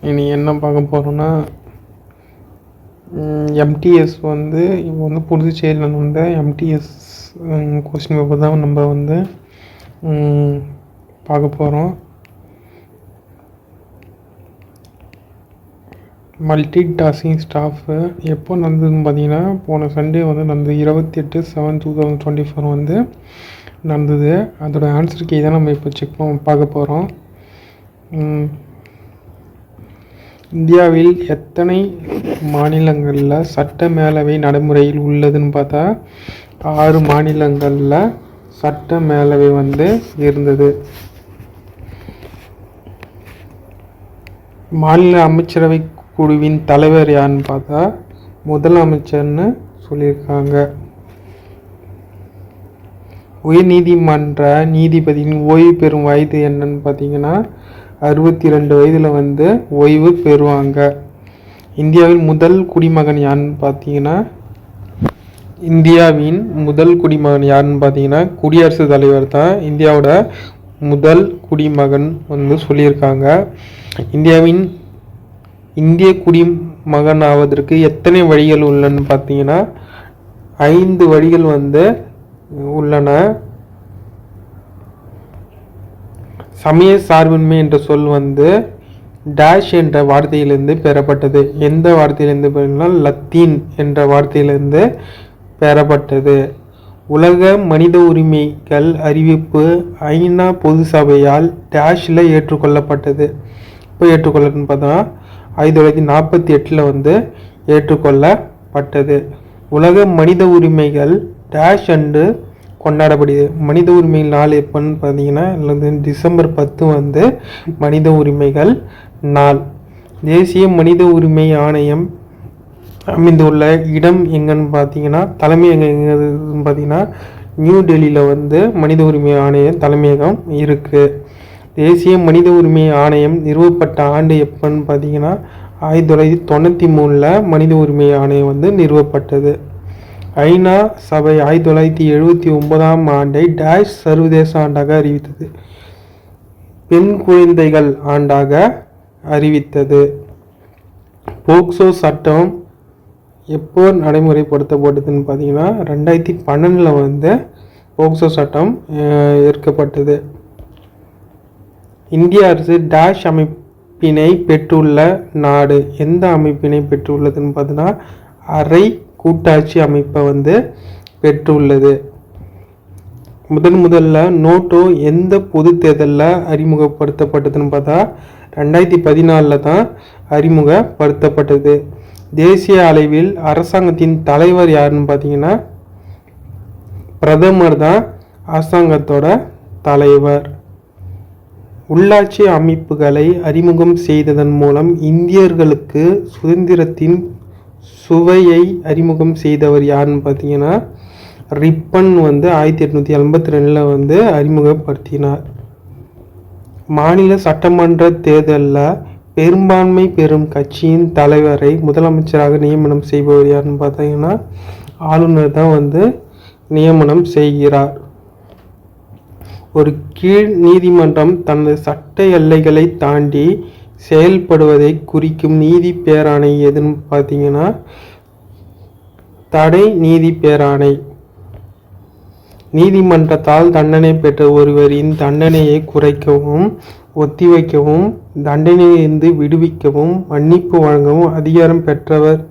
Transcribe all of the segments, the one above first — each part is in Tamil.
இனி என்ன பார்க்க போகிறோன்னா எம்டிஎஸ் இப்போ புதுச்சேரியில் எம்டிஎஸ் கொஸ்டின் பேப்பர் தான் நம்ம பார்க்க போகிறோம். மல்டி டாஸ்கிங் ஸ்டாஃபு எப்போ நடந்ததுன்னு பார்த்தீங்கன்னா போன சண்டே நடந்தது 28/7/2024 நடந்தது. அதோட ஆன்சர் கீ தான் நம்ம இப்போ பார்க்க போகிறோம். இந்தியாவில் எத்தனை மாநிலங்களில் சட்ட மேலவை நடைமுறையில் உள்ளதுன்னு பார்த்தா 6 மாநிலங்களில் சட்ட மேலவை இருந்தது. மாநில அமைச்சரவை குழுவின் தலைவர் யாருன்னு பார்த்தா முதலமைச்சர்னு சொல்லியிருக்காங்க. உயர் நீதிமன்ற நீதிபதியின் ஓய்வு பெறும் வயது என்னன்னு பார்த்தீங்கன்னா 62 வயதில் ஓய்வு பெறுவாங்க. இந்தியாவின் முதல் குடிமகன் யாருன்னு பார்த்தீங்கன்னா குடியரசுத் தலைவர் தான் இந்தியாவோட முதல் குடிமகன் சொல்லியிருக்காங்க. இந்திய குடிமகன் ஆவதற்கு எத்தனை வழிகள் உள்ளன்னு பார்த்தீங்கன்னா 5 வழிகள் உள்ளன. சமய சார்பின்மை என்ற சொல் டேஷ் என்ற வார்த்தையிலிருந்து பெறப்பட்டது. எந்த வார்த்தையிலிருந்து பெறனா லத்தீன் என்ற வார்த்தையிலிருந்து பெறப்பட்டது. உலக மனித உரிமைகள் அறிவிப்பு ஐநா பொது சபையால் டேஷில் ஏற்றுக்கொள்ளப்பட்டது. இப்போ ஏற்றுக்கொள்ளன்னு பார்த்தா 1948 ஏற்றுக்கொள்ளப்பட்டது. உலக மனித உரிமைகள் டேஷ் அன்று கொண்டாடப்படுது. மனித உரிமைகள் நாள் எப்போன்னு பார்த்தீங்கன்னா டிசம்பர் 10 மனித உரிமைகள் நாள். தேசிய மனித உரிமை ஆணையம் அமைந்துள்ள இடம் எங்கன்னு பார்த்தீங்கன்னா தலைமை எங்கன்னு பார்த்தீங்கன்னா நியூ டெல்லியில் மனித உரிமை ஆணையம் தலைமையகம் இருக்குது. தேசிய மனித உரிமை ஆணையம் நிறுவப்பட்ட ஆண்டு எப்போன்னு பார்த்தீங்கன்னா 1993 மனித உரிமை ஆணையம் நிறுவப்பட்டது. ஐநா சபை 1979 டேஷ் சர்வதேச ஆண்டாக அறிவித்தது. பெண் குழந்தைகள் ஆண்டாக அறிவித்தது. போக்சோ சட்டம் எப்போ நடைமுறைப்படுத்தப்பட்டதுன்னு பார்த்தீங்கன்னா 2012 போக்சோ சட்டம் ஏற்கப்பட்டது. இந்திய அரசு டேஷ் அமைப்பினை பெற்றுள்ள நாடு. எந்த அமைப்பினை பெற்றுள்ளதுன்னு பார்த்தீங்கன்னா அரை கூட்டாட்சி அமைப்பை பெற்றுள்ளது. முதல்ல நோட்டோ எந்த பொது தேர்தலில் அறிமுகப்படுத்தப்பட்டதுன்னு பார்த்தா 2014 தான் அறிமுகப்படுத்தப்பட்டது. தேசிய அளவில் அரசாங்கத்தின் தலைவர் யாருன்னு பார்த்தீங்கன்னா பிரதமர் தான் அரசாங்கத்தோட தலைவர். உள்ளாட்சி அமைப்புகளை அறிமுகம் செய்ததன் மூலம் இந்தியர்களுக்கு சுதந்திரத்தின் சுவையை அறிமுகம் செய்தவர் யாருன்னு பார்த்தீங்கன்னா ரிப்பன் 1882 அறிமுகப்படுத்தினார். மாநில சட்டமன்ற தேர்தலில் பெரும்பான்மை பெறும் கட்சியின் தலைவரை முதலமைச்சராக நியமனம் செய்பவர் யாருன்னு பார்த்தீங்கன்னா ஆளுநர் தான் நியமனம் செய்கிறார். ஒரு கீழ் நீதிமன்றம் தனது சட்ட எல்லைகளை தாண்டி செயல்படுவதை குறிக்கும் நீதி பேராணை எதுன்னு பார்த்தீங்கன்னா தடை நீதி பேராணை. நீதிமன்றத்தால் தண்டனை பெற்ற ஒருவரின் தண்டனையை குறைக்கவும் ஒத்திவைக்கவும் தண்டனையிலிருந்து விடுவிக்கவும் மன்னிப்பு வழங்கவும் அதிகாரம் பெற்றவர்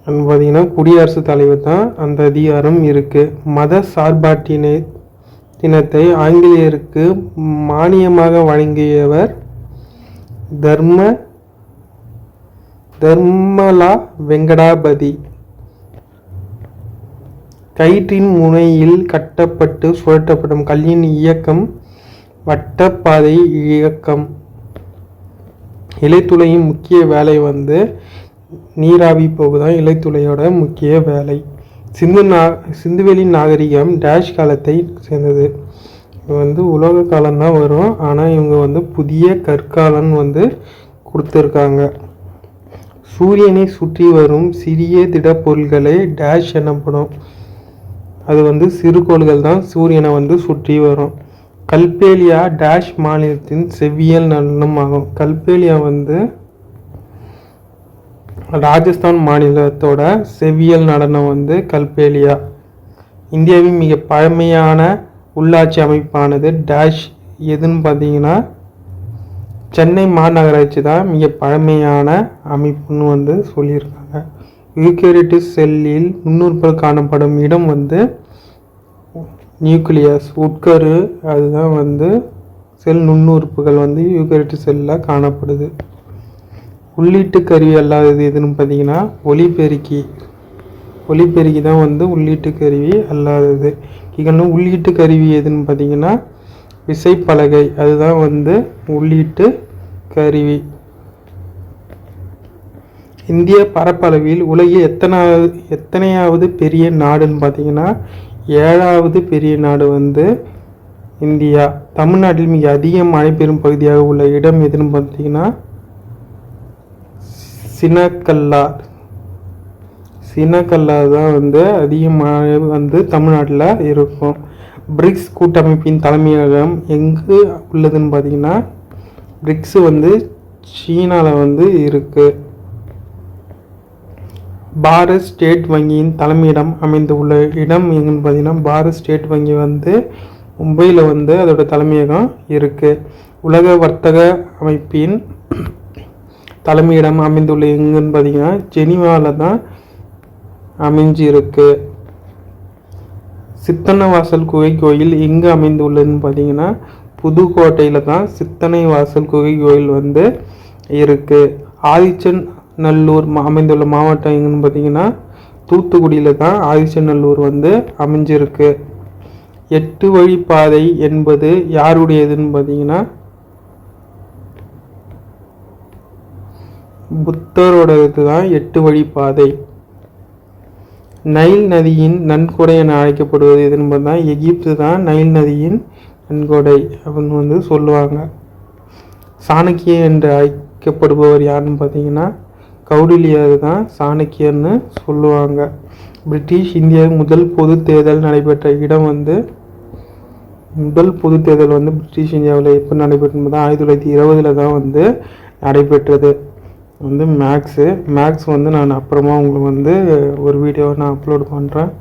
பார்த்தீங்கன்னா குடியரசுத் தலைவர் தான் அந்த அதிகாரம் இருக்கு. மத சார்பாட்டினத்தை ஆங்கிலேயருக்கு மானியமாக வழங்கியவர் தர்மலா வெங்கடாபதி. கயிற்றின் முனையில் கட்டப்பட்டு சுழற்றப்படும் கல்லின் இயக்கம் வட்டப்பாதை இயக்கம். இலைத்துளையின் முக்கிய வேலை நீராவி போகுதான் இலைத்துளையோட முக்கிய வேலை. சிந்துவெளி நாகரிகம் டேஷ் காலத்தை சேர்ந்தது. உலக காலம்தான் வரும், ஆனால் இவங்க புதிய கற்காலம் கொடுத்துருக்காங்க. சூரியனை சுற்றி வரும் சிறிய திடப்பொருள்களை டேஷ் எனப்படும். அது சிறுகோள்கள் தான் சூரியனை சுற்றி வரும். கல்பேலியா டேஷ் மாநிலத்தின் செவ்வியல் நடனம் ஆகும். கல்பேலியா வந்து ராஜஸ்தான் மாநிலத்தோட செவ்வியல் நடனம் வந்து கல்பேலியா. இந்தியாவின் மிக பழமையான உள்ளாட்சி அமைப்பானது டேஷ் எதுன்னு பார்த்தீங்கன்னா சென்னை மாநகராட்சி தான் மிக பழமையான அமைப்புன்னு வந்து சொல்லியிருக்காங்க. யூகேரியோட்டிக் செல்லில் நுண்ணுறுப்புகள் காணப்படும் இடம் வந்து நியூக்ளியஸ் உட்கரு. அதுதான் வந்து செல் நுண்ணுறுப்புகள் வந்து யூகேரியோட்டிக் செல்லில் காணப்படுது. உள்ளீட்டு கருவி அல்லாதது எதுன்னு பார்த்தீங்கன்னா ஒலிபெருக்கி. ஒலிபெருக்கி தான் வந்து உள்ளீட்டு கருவி அல்லாதது. இன்னும் உள்ளீட்டு கருவி எதுன்னு பார்த்தீங்கன்னா விசைப்பலகை. அதுதான் வந்து உள்ளீட்டு கருவி. இந்திய பரப்பளவில் உலகில் எத்தனையாவது பெரிய நாடுன்னு பார்த்தீங்கன்னா 7வது பெரிய நாடு வந்து இந்தியா. தமிழ்நாட்டில் மிக அதிக மழை பெறும் பகுதியாக உள்ள இடம் எதுன்னு பார்த்தீங்கன்னா சினக்கல்லா. சினக்கல்லா தான் வந்து அதிக மழை வந்து தமிழ்நாட்டில் இருக்கும். பிரிக்ஸ் கூட்டமைப்பின் தலைமையகம் எங்கு உள்ளதுன்னு பார்த்தீங்கன்னா பிரிக்ஸ் வந்து சீனாவில் வந்து இருக்குது. பாரத் ஸ்டேட் வங்கியின் தலைமையிடம் அமைந்துள்ள இடம் எங்கன்னு பார்த்தீங்கன்னா பாரத் ஸ்டேட் வங்கி வந்து மும்பையில் வந்து அதோட தலைமையகம் இருக்குது. உலக வர்த்தக அமைப்பின் தலைமையிடம் அமைந்துள்ள எங்குன்னு பார்த்தீங்கன்னா ஜெனீவாவில் தான் அமைஞ்சிருக்கு. சித்தன்னவாசல் குகை கோயில் எங்கே அமைந்துள்ளதுன்னு பார்த்தீங்கன்னா புதுக்கோட்டையில் தான் சித்தனை வாசல் குகை கோயில் வந்து இருக்குது. ஆதிச்சநல்லூர் அமைந்துள்ள மாவட்டம் எங்கன்னு பார்த்தீங்கன்னா தூத்துக்குடியில் தான் ஆதிச்சநல்லூர் வந்து அமைஞ்சிருக்கு. 8 வழிப்பாதை என்பது யாருடையதுன்னு பார்த்தீங்கன்னா புத்தரோடது தான் 8 வழிப்பாதை. நைல் நதியின் நன்கொடை என அழைக்கப்படுவது எதுன்னு பார்த்தா எகிப்து தான் நைல் நதியின் நன்கொடை அப்படின்னு வந்து சொல்லுவாங்க. சாணக்கியன் என்று அழைக்கப்படுபவர் யாருன்னு பார்த்தீங்கன்னா கௌடில்யர் தான் சாணக்கியன்னு சொல்லுவாங்க. பிரிட்டிஷ் இந்தியாவின் முதல் பொது தேர்தல் நடைபெற்ற இடம் வந்து பிரிட்டிஷ் இந்தியாவில் எப்போ நடைபெற்றது 1920 தான் வந்து நடைபெற்றது. வந்து மேக்ஸ் வந்து நான் அப்புறமா உங்களுக்கு வந்து ஒரு வீடியோவை நான் அப்லோட் பண்ணுறேன்.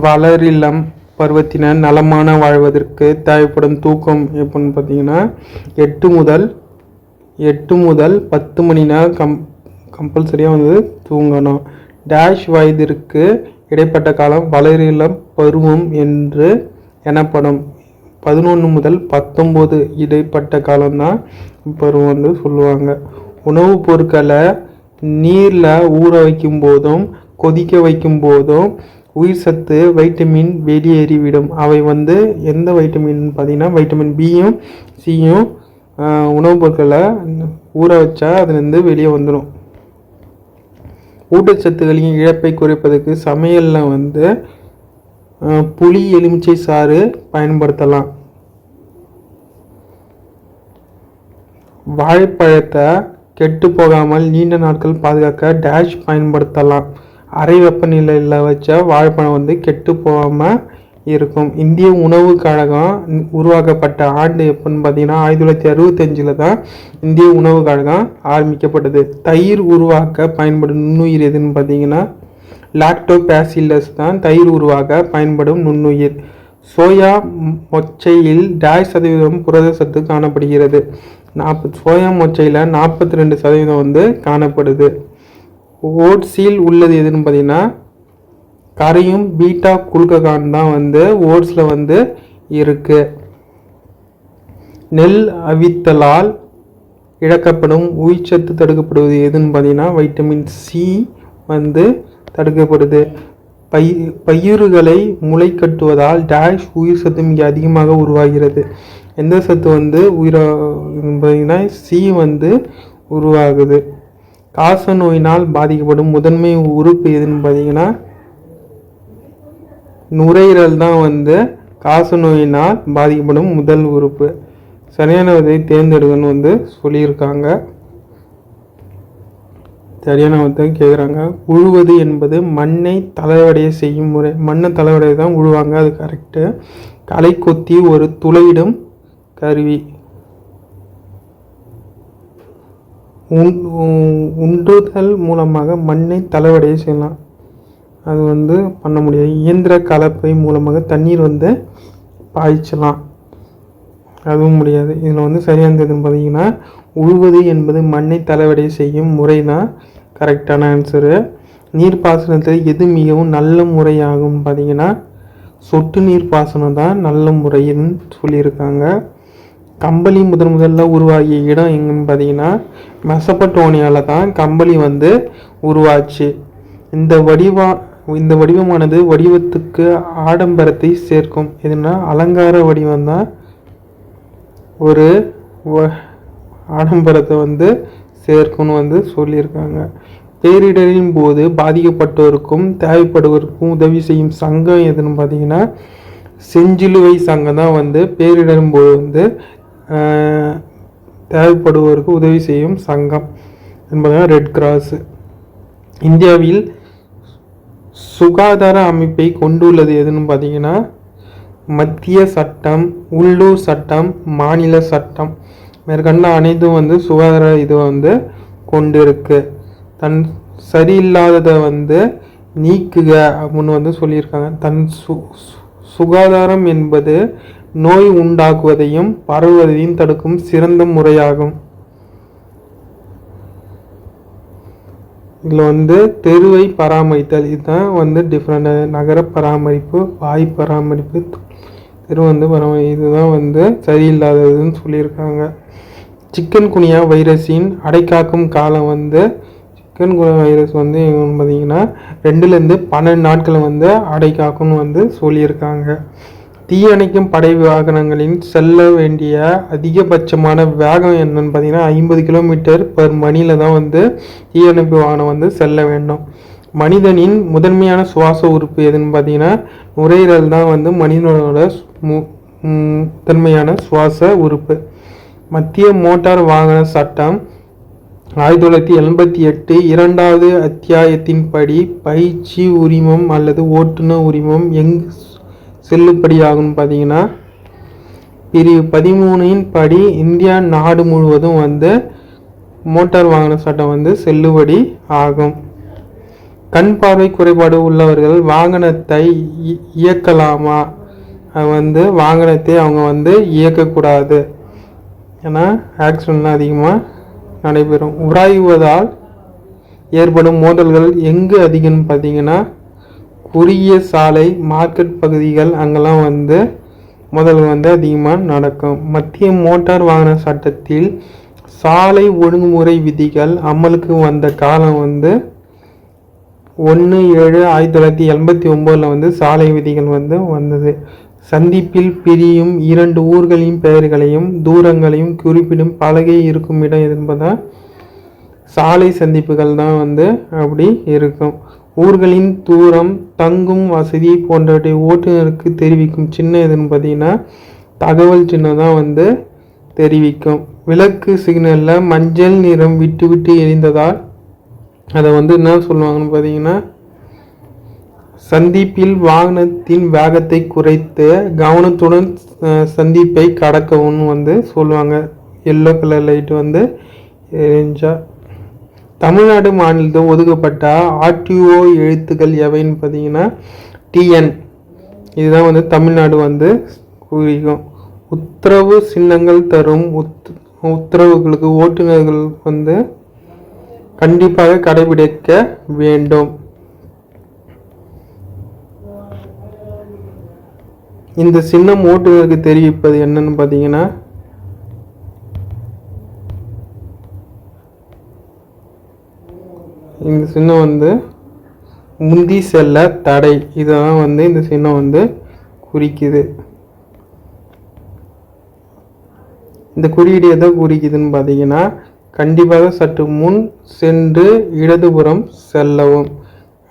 வளரிளம் பருவத்தினர் நலமான வாழ்வதற்கு தேவைப்படும் தூக்கம் எப்படின்னு பார்த்தீங்கன்னா 8 முதல் 10 மணி நேரம் கம்பல்சரியாக வந்து தூங்கணும். டேஷ் வயதிற்கு இடைப்பட்ட காலம் வளரிளம் பருவம் என்று எனப்படும். 11 முதல் 19 இடைப்பட்ட காலம்தான் பருவம் வந்து சொல்லுவாங்க. உணவுப் பொருட்களை நீரில் ஊற வைக்கும் போதும் கொதிக்க வைக்கும் போதும் உயிர் சத்து வைட்டமின் வெளியேறிவிடும். அவை வந்து எந்த வைட்டமின் பார்த்தீங்கன்னா வைட்டமின் பியும் சியும் உணவுப் பொருட்களை ஊற வச்சா அதுலேருந்து வெளியே வந்துடும். ஊட்டச்சத்துக்களின் இழப்பை குறைப்பதற்கு சமையலில் வந்து புளி எலுமிச்சை சாறு பயன்படுத்தலாம். வாழைப்பழத்தை கெட்டு போகாமல் நீண்ட நாட்கள் பாதுகாக்க டேஷ் பயன்படுத்தலாம். அரை வெப்பநிலையில் வச்ச வாழைப்பழம் வந்து கெட்டு போகாமல் இருக்கும். இந்திய உணவு கழகம் உருவாக்கப்பட்ட ஆண்டு எப்போன்னு பார்த்தீங்கன்னா 1965 தான் இந்திய உணவு கழகம் ஆரம்பிக்கப்பட்டது. தயிர் உருவாக்க பயன்படும் நுண்ணுயிர் எதுன்னு பார்த்தீங்கன்னா லாக்டோபாசில்லஸ் தான் தயிர் உருவாக்க பயன்படும் நுண்ணுயிர். சோயா மொச்சையில் -% புரத சத்து காணப்படுகிறது. சோயா மொச்சையில் 42% வந்து காணப்படுது. ஓட்ஸில் உள்ளது எதுன்னு பார்த்தீங்கன்னா கரையும் பீட்டா குளுக்ககான் தான் வந்து ஓட்ஸில் வந்து இருக்கு. நெல் அவித்தலால் இழக்கப்படும் உயிர்ச்சத்து தடுக்கப்படுவது எதுன்னு பார்த்தீங்கன்னா வைட்டமின் சி வந்து தடுக்கப்படுது. பயிர்களை முளை கட்டுவதால் டேஷ் உயிர் சத்து மிக அதிகமாக உருவாகிறது. எந்த சத்து வந்து பார்த்தீங்கன்னா சி வந்து உருவாகுது. காச நோயினால் பாதிக்கப்படும் முதன்மை உறுப்பு எதுன்னு பார்த்தீங்கன்னா நுரையீரல் தான் வந்து காச நோயினால் பாதிக்கப்படும் முதல் உறுப்பு. சரியானதை தேர்ந்தெடுக்கணும்னு வந்து சொல்லியிருக்காங்க. சரியானதை கேட்குறாங்க. உழுவது என்பது மண்ணை தளவடைய செய்யும் முறை. மண்ணை தளவடைய தான் உழுவாங்க, அது கரெக்டு. களை கொத்தி ஒரு துளையிடும் கருவி. உண்டுதல் மூலமாக மண்ணை தளவடைய செய்யலாம், அது வந்து பண்ண முடியாது. இயந்திர கலப்பை மூலமாக தண்ணீர் வந்து பாய்ச்சலாம், அதுவும் முடியாது. இதில் வந்து சரியானதுன்னு பார்த்தீங்கன்னா உழுவது என்பது மண்ணை தளவடைய செய்யும் முறை தான் கரெக்டான ஆன்சரு. நீர்ப்பாசனத்தில் எது மிகவும் நல்ல முறையாகும் பார்த்தீங்கன்னா சொட்டு நீர் பாசனம் தான் நல்ல முறைன்னு சொல்லியிருக்காங்க. கம்பளி முதல்ல உருவாகிய இடம் எங்கன்னு பார்த்தீங்கன்னா மெசபடோனியாவில் தான் கம்பளி வந்து உருவாச்சு. இந்த வடிவமானது வடிவத்துக்கு ஆடம்பரத்தை சேர்க்கும். எதுனா அலங்கார வடிவம் தான் ஒரு ஆடம்பரத்தை வந்து சேர்க்கும்னு வந்து சொல்லியிருக்காங்க. பேரிடரின் போது பாதிக்கப்பட்டோருக்கும் தேவைப்படுவதற்கும் உதவி செய்யும் சங்கம் எதுன்னு பார்த்தீங்கன்னா செஞ்சிலுவை சங்கம் தான் வந்து பேரிடரின் போது வந்து தேவைப்படுவோருக்கு உதவி செய்யும் சங்கம் என்பதுதான் ரெட் கிராஸ். இந்தியாவில் சுகாதார அமைப்பை கொண்டுள்ளது எதுன்னு பார்த்தீங்கன்னா மத்திய சட்டம், உள்ளூர் சட்டம், மாநில சட்டம். மேற்கண்ட அனைத்தும் வந்து சுகாதார இதை வந்து கொண்டு இருக்கு. தன் சரியில்லாததை வந்து நீக்குக அப்படின்னு வந்து சொல்லியிருக்காங்க. தன் சுகாதாரம் என்பது நோய் உண்டாக்குவதையும் பரவுவதையும் தடுக்கும் சிறந்த முறையாகும். இதில் வந்து தெருவை பராமரித்தல், இதுதான் வந்து டிஃப்ரெண்ட். நகர பராமரிப்பு, வாய் பராமரிப்பு, தெரு வந்து இதுதான் வந்து சரியில்லாததுன்னு சொல்லியிருக்காங்க. சிக்கன் குனியா வைரஸின் அடைக்காக்கும் காலம் வந்து சிக்கன் குனியா வைரஸ் வந்து பார்த்தீங்கன்னா 2-12 நாட்களை வந்து அடைக்காக்கும்னு வந்து சொல்லியிருக்காங்க. தீயணைக்கும் படை வாகனங்களின் செல்ல வேண்டிய அதிகபட்சமான வேகம் என்னன்னு பார்த்தீங்கன்னா 50 km/h தான் வந்து தீயணைப்பு வாகனம் வந்து செல்ல வேண்டும். மனிதனின் முதன்மையான சுவாச உறுப்பு எதுன்னு பார்த்தீங்கன்னா நுரையீரல் தான் வந்து மனிதனோட முதன்மையான சுவாச உறுப்பு. மத்திய மோட்டார் வாகன சட்டம் 1988 2வது அத்தியாயத்தின்படி பயிற்சி உரிமம் அல்லது ஓட்டுநர் உரிமம் செல்லுபடியாகும் பார்த்தீங்கன்னா பிரிவு 13 படி இந்தியா நாடு முழுவதும் வந்து மோட்டார் வாகன சட்டம் வந்து செல்லுபடி ஆகும். கண் பார்வை குறைபாடு உள்ளவர்கள் வாகனத்தை இயக்கலாமா? வந்து வாகனத்தை அவங்க வந்து இயக்கக்கூடாது, ஏன்னா ஆக்சிடென்ட்லாம் அதிகமாக நடைபெறும். உராய்வதால் ஏற்படும் மோதல்கள் எங்கு அதிகம்னு பார்த்தீங்கன்னா குறுகிய சாலை, மார்க்கெட் பகுதிகள், அங்கெல்லாம் வந்து மோதல்கள் வந்து அதிகமாக நடக்கும். மத்திய மோட்டார் வாகன சட்டத்தில் சாலை ஒழுங்குமுறை விதிகள் அமலுக்கு வந்த காலம் வந்து 1/7/1989 வந்து சாலை விதிகள் வந்து வந்தது. சந்திப்பில் பிரியும் 2 ஊர்களின் பெயர்களையும் தூரங்களையும் குறிப்பிடும் பலகை இருக்கும் இடம் என்பதா சாலை சந்திப்புகள் தான் வந்து அப்படி இருக்கும். ஊர்களின் தூரம், தங்கும் வசதி போன்றவற்றை ஓட்டுநருக்கு தெரிவிக்கும் சின்னம் எதுன்னு பார்த்தீங்கன்னா தகவல் சின்னம் தான் வந்து தெரிவிக்கும். விளக்கு சிக்னலில் மஞ்சள் நிறம் விட்டு விட்டு எரிந்ததால் அதை வந்து என்ன சொல்லுவாங்கன்னு பார்த்தீங்கன்னா சந்திப்பில் வாகனத்தின் வேகத்தை குறைத்து கவனத்துடன் சந்திப்பை கடக்கவும் வந்து சொல்லுவாங்க. எல்லோ கலர் லைட் வந்து எரிஞ்சா. தமிழ்நாடு மாநிலத்தில் ஒதுக்கப்பட்ட ஆர்டிஓ எழுத்துக்கள் எவைன்னு பார்த்தீங்கன்னா டிஎன், இதுதான் வந்து தமிழ்நாடு வந்து குறிக்கும். உத்தரவு சின்னங்கள் தரும் உத்தரவுகளுக்கு ஓட்டுநர்கள் வந்து கண்டிப்பாக கடைபிடிக்க வேண்டும். இந்த சின்னம் ஓட்டுநருக்கு தெரிவிப்பது என்னன்னு பார்த்தீங்கன்னா இந்த சின்னம் வந்து முந்தி செல்ல தடை, இதெல்லாம் வந்து இந்த சின்னம் வந்து குறிக்குது. இந்த குறியீடு எதை குறிக்குதுன்னு பார்த்தீங்கன்னா, கண்டிப்பாக சற்று முன் சென்று இடதுபுறம் செல்லவும்,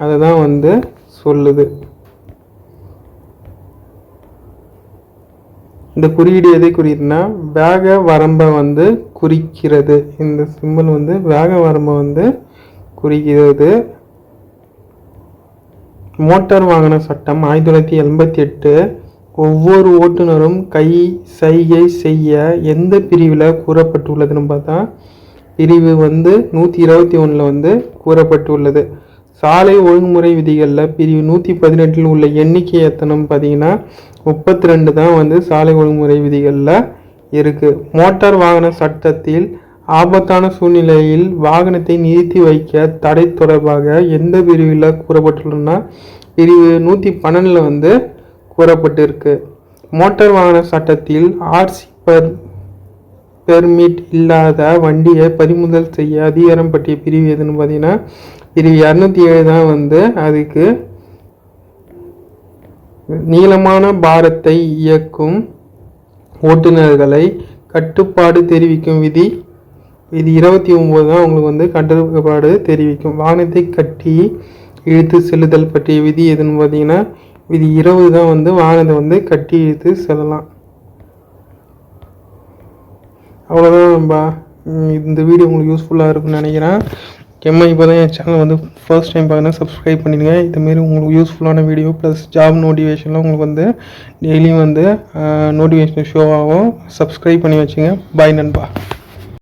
அதை தான் வந்து சொல்லுது. இந்த குறியீடு எதை குறிக்குதுன்னா, வேக வரம்பை வந்து குறிக்கிறது. இந்த சிம்பிள் வந்து வேக வரம்பை வந்து குறிக்கிறது. மோட்டார் வாகன சட்டம் 1988 ஒவ்வொரு ஓட்டுநரும் கை சைகை செய்ய எந்த பிரிவில் கூறப்பட்டுள்ளதுன்னு பார்த்தா, பிரிவு வந்து 121 வந்து கூறப்பட்டுள்ளது. சாலை ஒழுங்குமுறை விதிகளில் பிரிவு 118 உள்ள எண்ணிக்கை எத்தனைன்னு பார்த்தீங்கன்னா 32 தான் வந்து சாலை ஒழுங்குமுறை விதிகளில் இருக்குது. மோட்டார் வாகன சட்டத்தில் ஆபத்தான சூழ்நிலையில் வாகனத்தை நிறுத்தி வைக்க தடை தொடர்பாக எந்த பிரிவில் கூறப்பட்டுள்ளதுன்னா, பிரிவு 112 வந்து கூறப்பட்டிருக்கு. மோட்டார் வாகன சட்டத்தில் ஆர்சி பெர்மிட் இல்லாத வண்டியை பறிமுதல் செய்ய அதிகாரம் பற்றிய பிரிவு எதுன்னு பார்த்தீங்கன்னா, பிரிவு 207 தான் வந்து அதுக்கு. நீளமான பாரத்தை இயக்கும் ஓட்டுநர்களை கட்டுப்பாடு தெரிவிக்கும் விதி 29 தான் உங்களுக்கு வந்து கட்டுப்பாடு தெரிவிக்கும். வாகனத்தை கட்டி இழுத்து செல்லுதல் பற்றிய விதி எதுன்னு பார்த்தீங்கன்னா, விதி 20 தான் வந்து வாகனத்தை வந்து கட்டி இழுத்து செல்லலாம். அவ்வளோதான் நண்பா. இந்த வீடியோ உங்களுக்கு யூஸ்ஃபுல்லாக இருக்குன்னு நினைக்கிறேன். முக்கியமாக இப்போ தான் என் சேனல் வந்து ஃபர்ஸ்ட் டைம் பார்த்தீங்கன்னா சப்ஸ்கிரைப் பண்ணிடுங்க. இதுமாரி உங்களுக்கு யூஸ்ஃபுல்லான வீடியோ ப்ளஸ் ஜாப் நோட்டிஃபிகேஷன்லாம் உங்களுக்கு வந்து டெய்லியும் வந்து நோட்டிஃபிகேஷன் ஷோ ஆகும். சப்ஸ்கிரைப் பண்ணி வச்சுங்க. பாய் நண்பா.